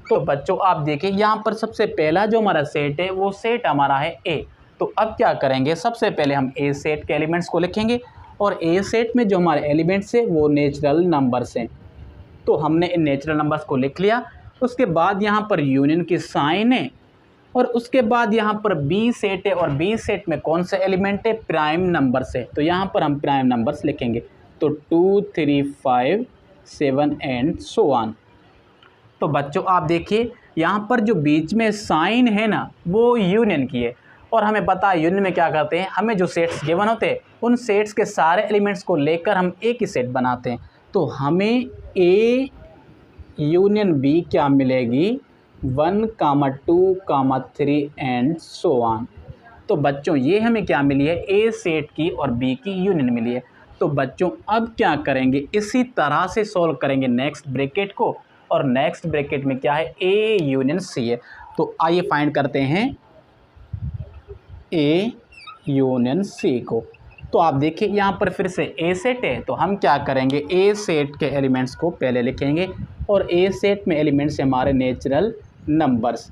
तो बच्चों आप देखिए यहाँ पर सबसे पहला जो हमारा सेट है वो सेट हमारा है ए। तो अब क्या करेंगे, सबसे पहले हम ए सेट के एलिमेंट्स को लिखेंगे, और ए सेट में जो हमारे एलिमेंट्स हैं वो नेचुरल नंबर्स हैं। तो हमने इन नेचुरल नंबर्स को लिख लिया। उसके बाद यहाँ पर यूनियन की साइन है और उसके बाद यहाँ पर बी सेट है और बी सेट में कौन सा एलिमेंट है, प्राइम नंबर्स है। तो यहाँ पर हम प्राइम नंबर्स लिखेंगे, तो 2, 3, 5, 7 एंड सो ऑन। तो बच्चों आप देखिए यहाँ पर जो बीच में साइन है ना वो यूनियन की है और हमें पता है यूनियन में क्या करते हैं, हमें जो सेट्स गिवन होते हैं उन सेट्स के सारे एलिमेंट्स को लेकर हम एक ही सेट बनाते हैं। तो हमें ए यूनियन बी क्या मिलेगी, 1, 2, 3 एंड सो ऑन। तो बच्चों ये हमें क्या मिली है, ए सेट की और बी की यूनियन मिली है। तो बच्चों अब क्या करेंगे, इसी तरह से सॉल्व करेंगे नेक्स्ट ब्रैकेट को और नेक्स्ट ब्रैकेट में क्या है, ए यूनियन सी है। तो आइए फाइंड करते हैं ए यूनियन सी को। तो आप देखिए यहाँ पर फिर से ए सेट है तो हम क्या करेंगे, ए सेट के एलिमेंट्स को पहले लिखेंगे और ए सेट में एलिमेंट्स हमारे नेचुरल नंबर्स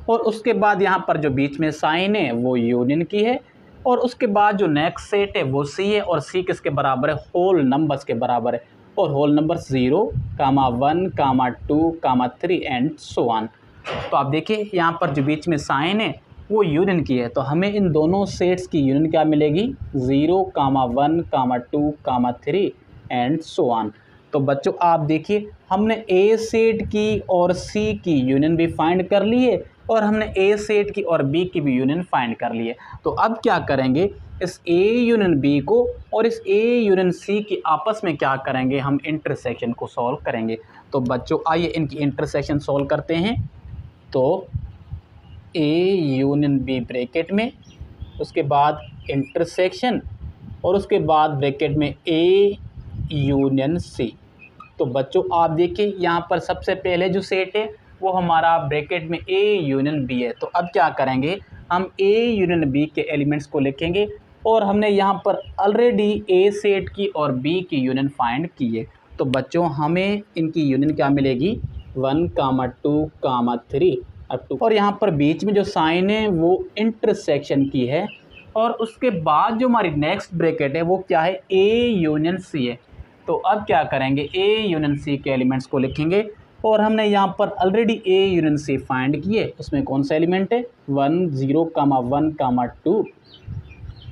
और उसके बाद यहाँ पर जो बीच में साइन है वो यूनियन की है और उसके बाद जो नेक्स्ट सेट है वो सी है और सी किसके बराबर है, होल नंबर्स के बराबर है और whole number 0, 1, 2, 3 and so on. तो आप देखिए यहाँ पर जो बीच में साइन है वो यूनियन की है तो हमें इन दोनों सेट्स की यूनियन क्या मिलेगी, 0, 1, 2, 3 एंड सो ऑन। तो बच्चों आप देखिए हमने ए सेट की और सी की यूनियन भी फाइंड कर ली है और हमने ए सेट की और बी की भी यूनियन फाइंड कर ली है। तो अब क्या करेंगे, इस ए यूनियन बी को और इस ए यूनियन सी की आपस में क्या करेंगे, हम इंटरसेक्शन को सॉल्व करेंगे। तो बच्चों आइए इनकी इंटरसेक्शन सॉल्व करते हैं। तो ए यूनियन बी ब्रैकेट में, उसके बाद इंटरसेक्शन और उसके बाद ब्रैकेट में ए यूनियन सी। तो बच्चों आप देखिए यहाँ पर सबसे पहले जो सेट है वो हमारा ब्रैकेट में ए यूनियन बी है। तो अब क्या करेंगे, हम ए यूनियन बी के एलिमेंट्स को लिखेंगे और हमने यहाँ पर ऑलरेडी ए सेट की और बी की यूनियन फाइंड की है। तो बच्चों हमें इनकी यूनियन क्या मिलेगी, 1, 2, 3 अप टू, और यहाँ पर बीच में जो साइन है वो इंटरसेक्शन की है और उसके बाद जो हमारी नेक्स्ट ब्रैकेट है वो क्या है, ए यूनियन सी है। तो अब क्या करेंगे, ए यूनियन सी के एलिमेंट्स को लिखेंगे और हमने यहाँ पर already A union C find किए, उसमें कौन सा एलिमेंट है, 1, 0, 1, 2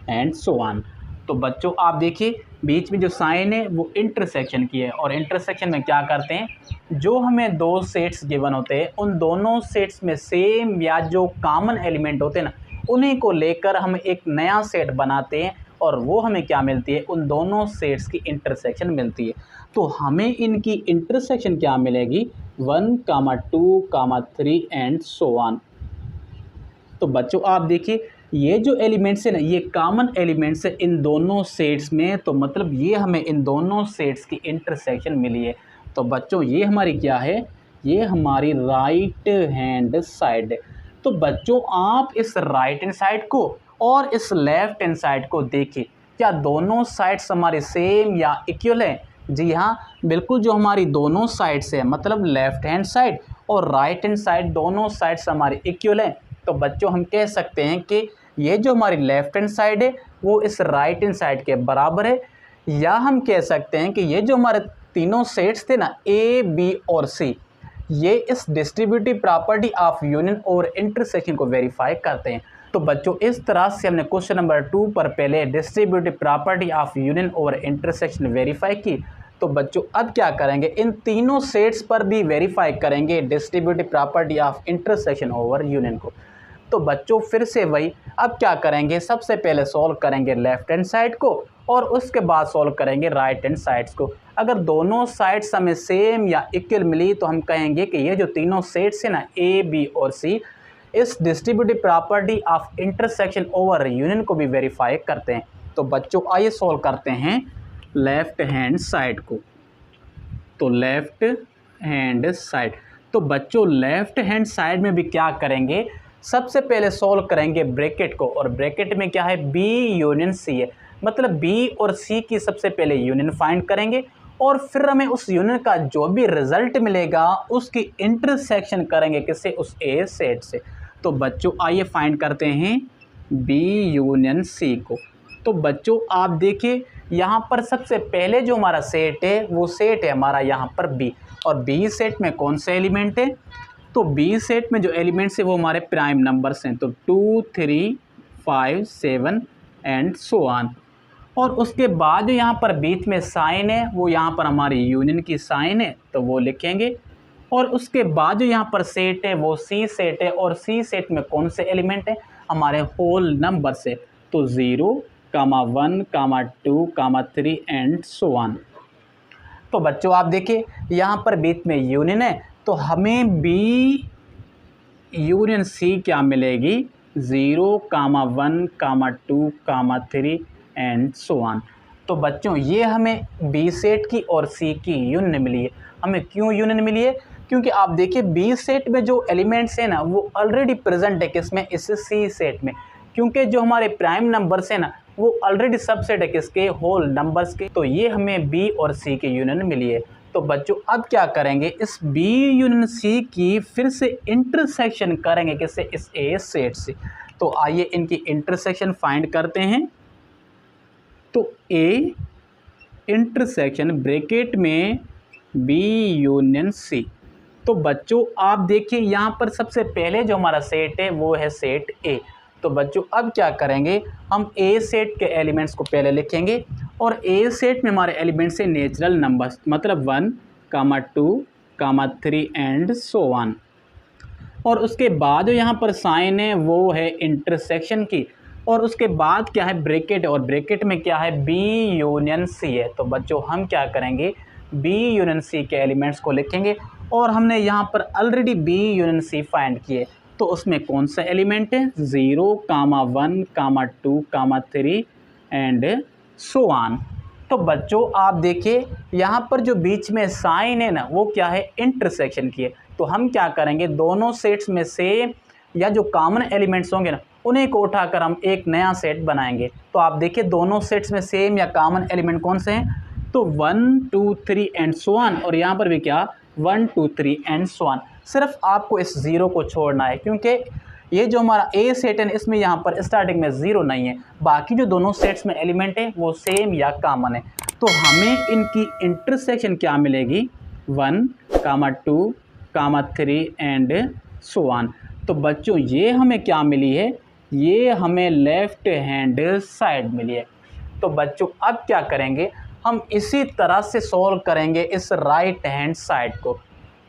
एंड सो ऑन। तो बच्चों आप देखिए बीच में जो साइन है वो इंटरसेक्शन की है और इंटरसेक्शन में क्या करते हैं, जो हमें दो सेट्स गिवन होते हैं उन दोनों सेट्स में सेम या जो कॉमन एलिमेंट होते हैं ना उन्हीं को लेकर हम एक नया सेट बनाते हैं और वो हमें क्या मिलती है, उन दोनों सेट्स की इंटरसेक्शन मिलती है। तो हमें इनकी इंटरसेक्शन क्या मिलेगी, 1, 2, 3 एंड सो ऑन। तो बच्चों आप देखिए ये जो एलिमेंट्स है ना ये कॉमन एलिमेंट्स है इन दोनों सेट्स में, तो मतलब ये हमें इन दोनों सेट्स की इंटरसेक्शन मिली है। तो बच्चों ये हमारी क्या है, ये हमारी राइट हैंड साइड है। तो बच्चों आप इस राइट हैंड साइड को और इस लेफ्ट हैंड साइड को देखिए, क्या दोनों साइड्स हमारे सेम या इक्वल हैं? जी हाँ बिल्कुल, जो हमारी दोनों साइड्स है मतलब लेफ्ट हैंड साइड और राइट हैंड साइड दोनों साइड्स हमारे इक्वल हैं। तो बच्चों हम कह सकते हैं कि ये जो हमारी लेफ्ट हैंड साइड है वो इस राइट हैंड साइड के बराबर है, या हम कह सकते हैं कि ये जो हमारे तीनों सेट्स थे ना ए, बी और सी, ये इस डिस्ट्रीब्यूटिव प्रॉपर्टी ऑफ यूनियन और इंटरसेक्शन को वेरीफाई करते हैं। तो बच्चों इस तरह से हमने क्वेश्चन नंबर 2 पर पहले डिस्ट्रीब्यूटिव प्रॉपर्टी ऑफ यूनियन और इंटरसेक्शन वेरीफाई की। तो बच्चों अब क्या करेंगे, इन तीनों सेट्स पर भी वेरीफाई करेंगे distributive property of intersection over union को। तो बच्चों फिर से वही, अब क्या करेंगे, सबसे पहले सॉल्व करेंगे लेफ्ट हैंड साइड को और उसके बाद सॉल्व करेंगे राइट हैंड साइड्स को। अगर दोनों साइड्स हमें सेम या इक्वल मिली तो हम कहेंगे कि ये जो तीनों सेट्स हैं ना ए, बी और सी, इस distributive property of intersection over union को भी वेरीफाई करते हैं। तो बच्चों आइए सॉल्व करते हैं लेफ्ट हैंड साइड को। तो लेफ्ट हैंड साइड, तो बच्चों लेफ्ट हैंड साइड में भी क्या करेंगे, सबसे पहले सॉल्व करेंगे ब्रैकेट को और ब्रैकेट में क्या है, बी यूनियन सी है, मतलब बी और सी की सबसे पहले यूनियन फाइंड करेंगे और फिर हमें उस यूनियन का जो भी रिजल्ट मिलेगा उसकी इंटरसेक्शन करेंगे किससे, उस ए सेट से। तो बच्चों आइए फाइंड करते हैं बी यूनियन सी को। तो बच्चों आप देखिए यहाँ पर सबसे पहले जो हमारा सेट है वो सेट है हमारा यहाँ पर बी, और बी सेट में कौन से एलिमेंट है, तो बी सेट में जो एलिमेंट्स है वो हमारे प्राइम नंबर्स हैं, तो 2 3 5 7 एंड सो ऑन। और उसके बाद जो यहाँ पर बीच में साइन है वो यहाँ पर हमारी यूनियन की साइन है, तो वो लिखेंगे। और उसके बाद जो यहाँ पर सेट है वो सी सेट है, और सी सेट में कौन से एलिमेंट है, हमारे होल नंबर से, तो 0, 1, 2, 3 एंड सो ऑन। तो बच्चों आप देखिए यहाँ पर बीच में यूनियन है, तो हमें बी यूनियन सी क्या मिलेगी, 0, 1, 2, 3 एंड सो ऑन। तो बच्चों ये हमें बी सेट की और सी की यूनियन मिली है। हमें क्यों यूनियन मिली है, क्योंकि आप देखिए बी सेट में जो एलिमेंट्स हैं ना वो ऑलरेडी प्रेजेंट है किसमें, इस सी सेट में, क्योंकि जो हमारे प्राइम नंबर्स हैं ना वो ऑलरेडी सबसेट है किसके, होल नंबर्स के। तो ये हमें बी और सी की यूनियन मिली है। तो बच्चों अब क्या करेंगे, इस बी यूनियन सी की फिर से इंटरसेक्शन करेंगे किससे, इस ए सेट से। तो आइए इनकी इंटरसेक्शन फाइंड करते हैं। तो ए इंटरसेक्शन ब्रैकेट में बी यूनियन सी। तो बच्चों आप देखिए यहाँ पर सबसे पहले जो हमारा सेट है वो है सेट ए। तो बच्चों अब क्या करेंगे, हम ए सेट के एलिमेंट्स को पहले लिखेंगे, और ए सेट में हमारे एलिमेंट्स है नेचुरल नंबर्स, मतलब 1, 2, 3 एंड सो ऑन। और उसके बाद जो यहाँ पर साइन है वो है इंटरसेक्शन की, और उसके बाद क्या है ब्रैकेट, और ब्रैकेट में क्या है बी यूनियन सी है। तो बच्चों हम क्या करेंगे, बी यूनियन सी के एलिमेंट्स को लिखेंगे, और हमने यहाँ पर already B union C find किए, तो उसमें कौन सा एलिमेंट है, 0, 1, 2, 3 एंड सो ऑन। तो बच्चों आप देखिए यहाँ पर जो बीच में साइन है ना वो क्या है, इंटरसेक्शन की है। तो हम क्या करेंगे, दोनों सेट्स में से या जो कॉमन एलिमेंट्स होंगे ना उन्हीं को उठाकर हम एक नया सेट बनाएंगे। तो आप देखिए दोनों सेट्स में सेम या कॉमन एलिमेंट कौन से हैं, तो 1, 2, 3 एंड सो ऑन, और यहाँ पर भी क्या 1, 2, 3 एंड सो ऑन। सिर्फ आपको इस 0 को छोड़ना है, क्योंकि ये जो हमारा ए सेट है इसमें यहाँ पर स्टार्टिंग में 0 नहीं है, बाकी जो दोनों सेट्स में एलिमेंट है वो सेम या कॉमन है। तो हमें इनकी इंटरसेक्शन क्या मिलेगी, 1, 2, 3 एंड सो ऑन। तो बच्चों ये हमें क्या मिली है, ये हमें लेफ्ट हैंड साइड मिली है। तो बच्चों अब क्या करेंगे, हम इसी तरह से सॉल्व करेंगे इस राइट हैंड साइड को।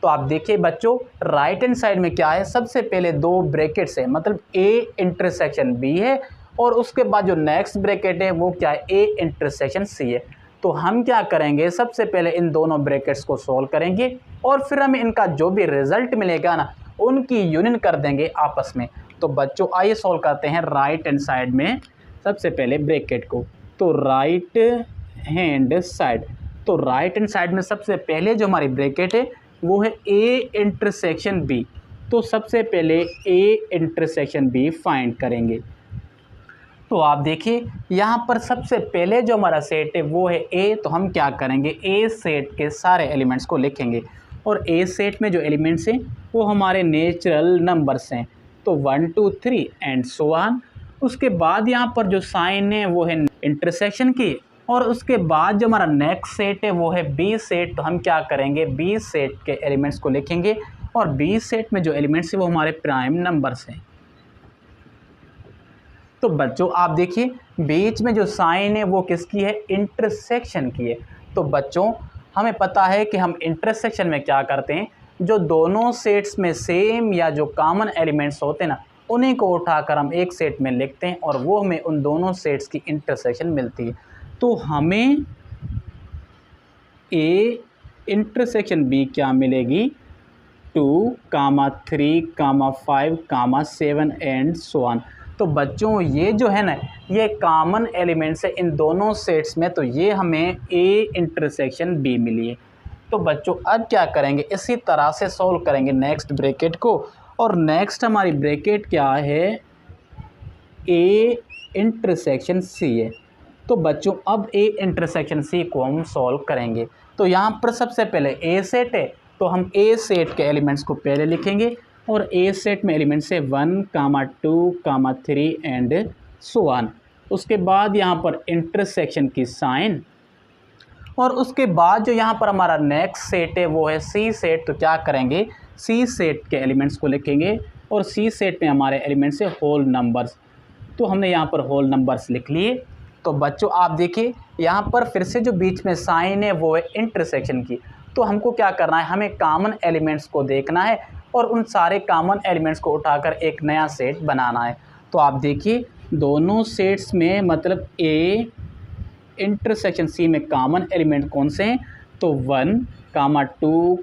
तो आप देखिए बच्चों राइट हैंड साइड में क्या है, सबसे पहले 2 ब्रैकेट्स है, मतलब ए इंटरसेक्शन बी है, और उसके बाद जो नेक्स्ट ब्रैकेट है वो क्या है, ए इंटरसेक्शन सी है। तो हम क्या करेंगे, सबसे पहले इन दोनों ब्रैकेट्स को सॉल्व करेंगे, और फिर हमें इनका जो भी रिजल्ट मिलेगा ना उनकी यूनियन कर देंगे आपस में। तो बच्चों आइए सॉल्व करते हैं राइट हैंड साइड में सबसे पहले ब्रैकेट को। तो राइट हैंड साइड, तो राइट हैंड साइड में सबसे पहले जो हमारी ब्रैकेट है वो है ए इंटरसेक्शन बी। तो सबसे पहले ए इंटरसेक्शन बी फाइंड करेंगे। तो आप देखिए यहाँ पर सबसे पहले जो हमारा सेट है वो है ए, तो हम क्या करेंगे, ए सेट के सारे एलिमेंट्स को लिखेंगे, और ए सेट में जो एलिमेंट्स हैं वो हमारे नेचुरल नंबर्स हैं, तो 1, 2, 3 एंड सो ऑन। उसके बाद यहाँ पर जो साइन है वो है इंटरसेक्शन की, और उसके बाद जो हमारा नेक्स्ट सेट है वो है बी सेट। तो हम क्या करेंगे, बी सेट के एलिमेंट्स को लिखेंगे, और बी सेट में जो एलिमेंट्स है वो हमारे प्राइम नंबर्स हैं। तो बच्चों आप देखिए बीच में जो साइन है वो किसकी है, इंटरसेक्शन की है। तो बच्चों हमें पता है कि हम इंटरसेक्शन में क्या करते हैं, जो दोनों सेट्स में सेम या जो कॉमन एलिमेंट्स होते हैं ना उन्हीं को उठाकर हम एक सेट में लिखते हैं, और वो हमें उन दोनों सेट्स की इंटरसेक्शन मिलती है। तो हमें ए इंटरसेक्शन बी क्या मिलेगी, 2, 3, 5, 7 एंड सो ऑन। तो बच्चों ये जो है ना ये कॉमन एलिमेंट्स है इन दोनों सेट्स में, तो ये हमें ए इंटरसेक्शन बी मिली है। तो बच्चों अब क्या करेंगे, इसी तरह से सॉल्व करेंगे नेक्स्ट ब्रैकेट को, और नेक्स्ट हमारी ब्रैकेट क्या है, ए इंटरसेक्शन सी है। तो बच्चों अब ए इंटरसेक्शन सी को हम सॉल्व करेंगे। तो यहाँ पर सबसे पहले ए सेट है, तो हम ए सेट के एलिमेंट्स को पहले लिखेंगे, और ए सेट में एलिमेंट्स है 1, 2, 3 एंड सो ऑन। उसके बाद यहाँ पर इंटरसेक्शन की साइन, और उसके बाद जो यहाँ पर हमारा नेक्स्ट सेट है वो है सी सेट। तो क्या करेंगे, सी सेट के एलिमेंट्स को लिखेंगे और सी सेट में हमारे एलिमेंट्स है होल नंबर्स। तो हमने यहाँ पर होल नंबर्स लिख लिए। तो बच्चों आप देखिए यहाँ पर फिर से जो बीच में साइन है वो है इंटरसेक्शन की। तो हमको क्या करना है, हमें कॉमन एलिमेंट्स को देखना है और उन सारे कॉमन एलिमेंट्स को उठाकर एक नया सेट बनाना है। तो आप देखिए दोनों सेट्स में मतलब ए इंटरसेक्शन सी में कॉमन एलिमेंट कौन से हैं, तो 1, 2,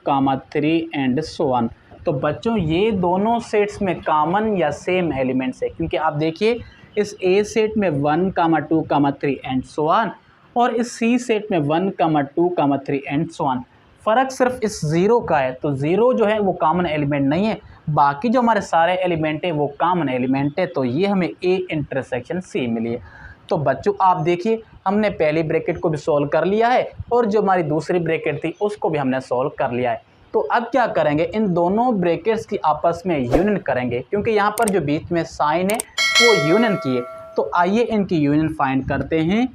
3 एंड सो ऑन। तो बच्चों ये दोनों सेट्स में कॉमन या सेम एलिमेंट्स है, क्योंकि आप देखिए इस ए सेट में 1, 2, 3 एंड सो ऑन, और इस सी सेट में 1, 2, 3 एंड सो ऑन। फ़र्क सिर्फ इस ज़ीरो का है। तो ज़ीरो जो है वो कॉमन एलिमेंट नहीं है, बाकी जो हमारे सारे एलिमेंट है वो कॉमन एलिमेंट है। तो ये हमें ए इंटरसेक्शन सी मिली है। तो बच्चों आप देखिए हमने पहली ब्रैकेट को भी सॉल्व कर लिया है और जो हमारी दूसरी ब्रैकेट थी उसको भी हमने सॉल्व कर लिया है। तो अब क्या करेंगे, इन दोनों ब्रैकेट्स की आपस में यूनियन करेंगे, क्योंकि यहाँ पर जो बीच में साइन है वो यूनियन की है। तो आइए इनकी यूनियन फाइंड करते हैं।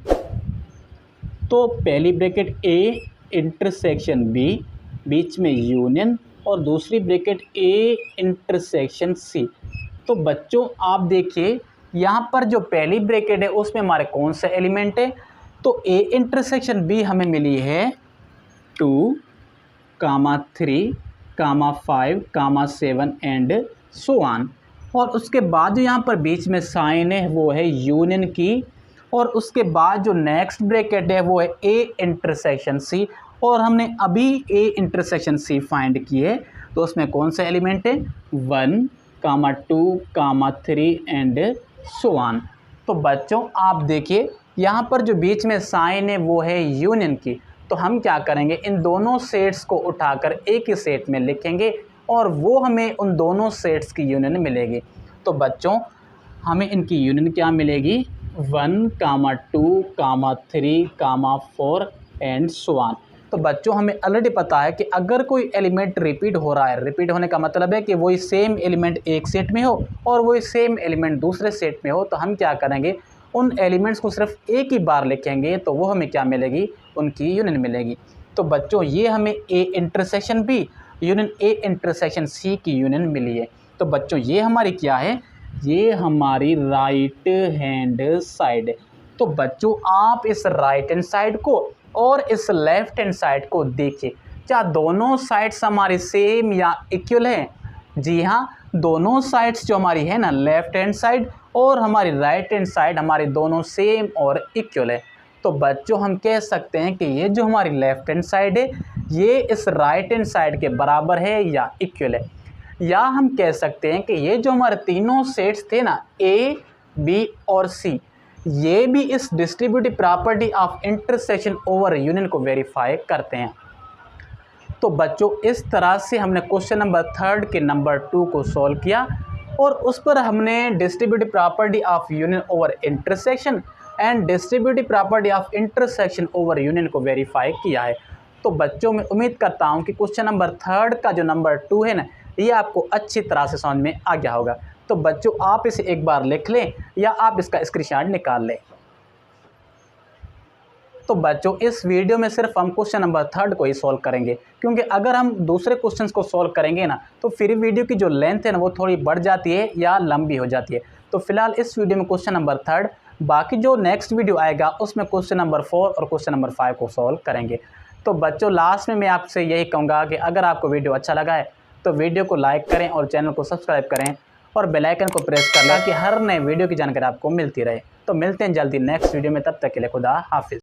तो पहली ब्रैकेट ए इंटरसेक्शन बी, बीच में यूनियन, और दूसरी ब्रैकेट ए इंटरसेक्शन सी। तो बच्चों आप देखिए यहाँ पर जो पहली ब्रैकेट है उसमें हमारे कौन से एलिमेंट है, तो ए इंटरसेक्शन बी हमें मिली है 2, 3, 5, 7 एंड सो ऑन। और उसके बाद जो यहाँ पर बीच में साइन है वो है यूनियन की, और उसके बाद जो नेक्स्ट ब्रैकेट है वो है ए इंटरसेक्शन सी, और हमने अभी ए इंटरसेक्शन सी फाइंड की है। तो उसमें कौन से एलिमेंट है, 1, 2, 3 एंड सो ऑन। तो बच्चों आप देखिए यहाँ पर जो बीच में साइन है वो है यूनियन की। तो हम क्या करेंगे, इन दोनों सेट्स को उठाकर एक ही सेट में लिखेंगे और वो हमें उन दोनों सेट्स की यूनियन मिलेगी। तो बच्चों हमें इनकी यूनियन क्या मिलेगी, 1, 2, 3, 4 एंड सो ऑन। तो बच्चों हमें ऑलरेडी पता है कि अगर कोई एलिमेंट रिपीट हो रहा है, रिपीट होने का मतलब है कि वही सेम एलिमेंट एक सेट में हो और वही सेम एलिमेंट दूसरे सेट में हो, तो हम क्या करेंगे, उन एलिमेंट्स को सिर्फ एक ही बार लिखेंगे तो वो हमें क्या मिलेगी, उनकी यूनियन मिलेगी। तो बच्चों ये हमें A intersection B union A intersection C की यूनियन मिली है। तो बच्चों ये हमारी क्या है, ये हमारी राइट हैंड साइड है। तो बच्चों आप इस राइट हैंड साइड को और इस लेफ्ट हैंड साइड को देखिए, क्या दोनों साइड्स हमारी सेम या इक्वल हैं? जी हाँ, दोनों साइड्स जो हमारी है ना, लेफ्ट हैंड साइड और हमारी राइट हैंड साइड, हमारी दोनों सेम और इक्वल है। तो बच्चों हम कह सकते हैं कि ये जो हमारी लेफ्ट हैंड साइड है ये इस राइट हैंड साइड के बराबर है या इक्वल है। या हम कह सकते हैं कि ये जो हमारे तीनों सेट्स थे ना, ए, बी और सी, ये भी इस distributive property of intersection over union को वेरीफाई करते हैं। तो बच्चों इस तरह से हमने क्वेश्चन नंबर 3 के नंबर 2 को सॉल्व किया और उस पर हमने distributive property of union over intersection and distributive property of intersection over union को वेरीफाई किया है। तो बच्चों मैं उम्मीद करता हूं कि क्वेश्चन नंबर 3 का जो नंबर 2 है ना, ये आपको अच्छी तरह से समझ में आ गया होगा। तो बच्चों आप इसे एक बार लिख लें या आप इसका स्क्रीनशॉट निकाल लें। तो बच्चों इस वीडियो में सिर्फ हम क्वेश्चन नंबर 3 को ही सॉल्व करेंगे, क्योंकि अगर हम दूसरे क्वेश्चंस को सॉल्व करेंगे ना तो फिर वीडियो की जो लेंथ है ना वो थोड़ी बढ़ जाती है या लंबी हो जाती है। तो फिलहाल इस वीडियो में क्वेश्चन नंबर 3, बाकी जो नेक्स्ट वीडियो आएगा उसमें क्वेश्चन नंबर 4 और क्वेश्चन नंबर 5 को सॉल्व करेंगे। तो बच्चों लास्ट में मैं आपसे यही कहूँगा कि अगर आपको वीडियो अच्छा लगा है तो वीडियो को लाइक करें और चैनल को सब्सक्राइब करें और बेल आइकन को प्रेस कर लें ताकि हर नए वीडियो की जानकारी आपको मिलती रहे। तो मिलते हैं जल्दी नेक्स्ट वीडियो में, तब तक के लिए खुदा हाफिज़।